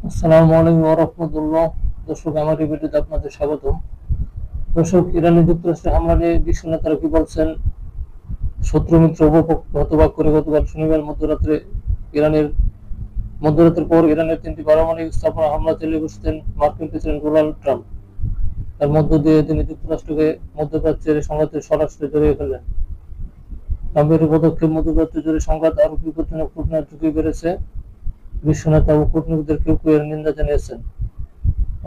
আসসালামু আলাইকুম ওয়া রাহমাতুল্লাহ। দর্শক, আমার এই ভিডিওতে আপনাদের স্বাগত। দর্শক, ইরানি যুক্তরাষ্ট্রে হামলা নিয়ে বিশ্ব নেতারা কি বলছেন? শত্রু মিত্র উভয় হতবাক করে গতকাল শনিবার মধ্যরাতের পর ইরানের 3টি পারমাণবিক স্থাপনা হামলা চালিয়ে বসেছেন মার্কিন প্রেসিডেন্ট ডোনাল্ড ট্রাম্প। তার মধ্য দিয়ে তিনি যুক্তরাষ্ট্রকে মধ্যপ্রাচ্যের সংঘাতে সরাসরি জড়িয়ে ফেললেন। ট্রাম্পের পদক্ষেপ মধ্যপ্রাচ্য জুড়ে সংঘাত আরো বিপজ্জনক রূপ নেওয়ার ঝুঁকি বেড়েছে। বিশ্ব নেতা ও কূটনীতিকদের কেউ কেউ এর নিন্দা জানিয়েছেন,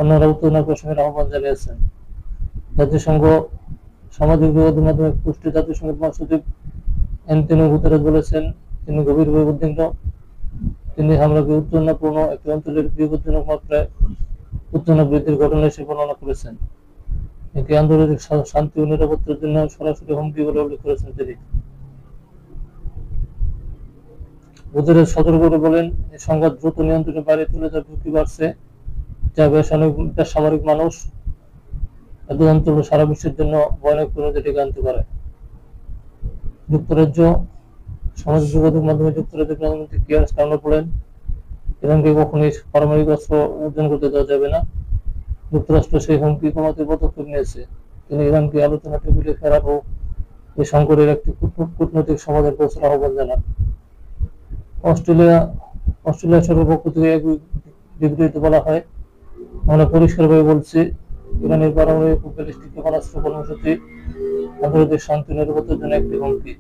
অন্যরা উত্তেজনা প্রশমনের আহ্বান জানিয়েছেন। জাতিসংঘ সামাজিক যোগাযোগ মাধ্যমে পুষ্টি জাতিসংঘের মহাসচিব অ্যান্টোনিও গুতেরেস বলেছেন, তিনি গভীরভাবে উদ্বিগ্ন। তিনি হামলাকে উত্তেজনাপূর্ণ একটি অঞ্চলের বিপজ্জনক মাত্রায় উত্তেজনা বৃদ্ধির ঘটনা হিসেবে বর্ণনা করেছেন। একে আন্তর্জাতিক শান্তি ও নিরাপত্তার জন্য সরাসরি হুমকি বলে উল্লেখ করেছেন তিনি। গুতেরেস সতর্ক করে বলেন, এই সংঘাত দ্রুত নিয়ন্ত্রণের বাইরে চলে যাওয়ার ঝুঁকি বাড়ছে, যা বেসামরিক মানুষ এত অঞ্চল সারা বিশ্বের জন্য ভয়ানক পরিণতি ডেকে আনতে পারে। যুক্তরাজ্য সামাজিক যোগাযোগ মাধ্যমে যুক্তরাজ্যের প্রধানমন্ত্রী কিয়ার স্টারমার বলেন, ইরানকে কখনোই পারমাণবিক অস্ত্র অর্জন করতে দেওয়া যাবে না। যুক্তরাষ্ট্র সেই হুমকি কমাতে পদক্ষেপ নিয়েছে। তিনি ইরানকে আলোচনা টেবিলে ফেরার ও এই সংকটের একটি কূটনৈতিক সমাধান পৌঁছার আহ্বান জানান। অস্ট্রেলিয়া সরকারের পক্ষ থেকে এক বিবৃতিতে বলা হয়, আমরা পরিষ্কারভাবে বলছি, ইরানের পারমাণবিক ও ব্যালিস্টিক ক্ষেপণাস্ত্র কর্মসূচি আন্তর্জাতিক শান্তি ও নিরাপত্তার জন্য একটি হুমকি।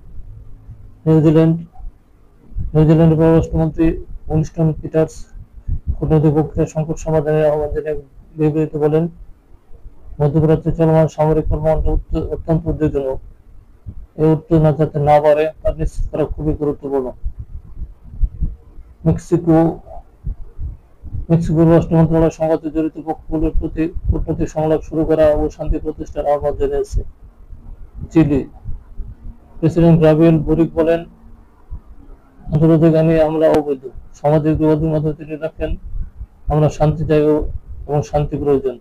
নিউজিল্যান্ডের পররাষ্ট্রমন্ত্রী উইনস্টন পিটার্স কূটনৈতিক প্রক্রিয়ার সংকট সমাধানের আহ্বান জানিয়ে বিবৃতিতে বলেন, মধ্যপ্রাচ্যে চলমান সামরিক কর্মকাণ্ড অত্যন্ত উদ্বেগজনক। এই উত্তেজনা যাতে না বাড়ে তা নিশ্চিত করা খুবই গুরুত্বপূর্ণ। মেক্সিকোর পররাষ্ট্র মন্ত্রণালয় সংঘাতে জড়িত পক্ষগুলোর প্রতি কূটনৈতিক সংলাপ শুরু করা ও শান্তি প্রতিষ্ঠার আহ্বান জানিয়েছে। চিলি প্রেসিডেন্ট গাব্রিয়েল বোরিক বলেন, আন্তর্জাতিক আইনে আমরা অবৈধ। সামাজিক যোগাযোগ মাধ্যমে তিনি রাখেন, আমরা শান্তি চাই এবং শান্তি প্রয়োজন।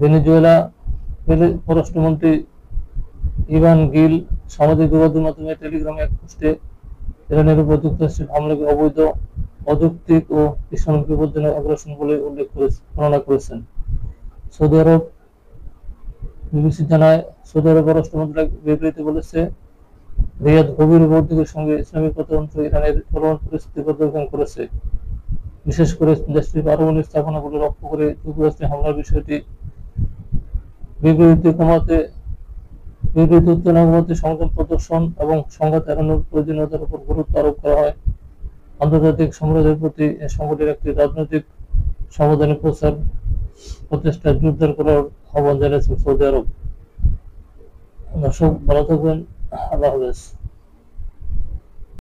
ভেনেজুয়েলা পররাষ্ট্রমন্ত্রী ইভান গিল সামাজিক যোগাযোগ মাধ্যমে টেলিগ্রামে এক পোস্টে ইরানের উপর যুক্তরাষ্ট্রের হামলাকে অবৈধ, অযৌক্তিক ও ভীষণ বিপজ্জনক আগ্রাসন বলে বর্ণনা করেছেন। সৌদি আরব বিবিসি জানায়, সৌদি আরব পররাষ্ট্র মন্ত্রণালয় বিবৃতিতে বলেছে, রিয়াদ গভীর উদ্বেগের সঙ্গে ইসলামিক প্রজাতন্ত্র ইরানের চলমান পরিস্থিতি পর্যবেক্ষণ করেছে, বিশেষ করে দেশটির পারমাণবিক স্থাপনাগুলো লক্ষ্য করে যুক্তরাষ্ট্রের হামলার বিষয়টি। বিবৃতি উত্তেজনা কমাতে সংযম প্রদর্শন এবং সংঘাত এড়ানোর প্রয়োজনীয়তার উপর গুরুত্ব আরোপ করা হয়। আন্তর্জাতিক সম্প্রদায়ের প্রতি এ সংকটের একটি রাজনৈতিক সমাধানে পৌঁছার প্রচেষ্টা জোরদার করার আহ্বান জানিয়েছেন সৌদি আরব। দর্শক, ভালো থাকবেন। আল্লাহ হাফেজ।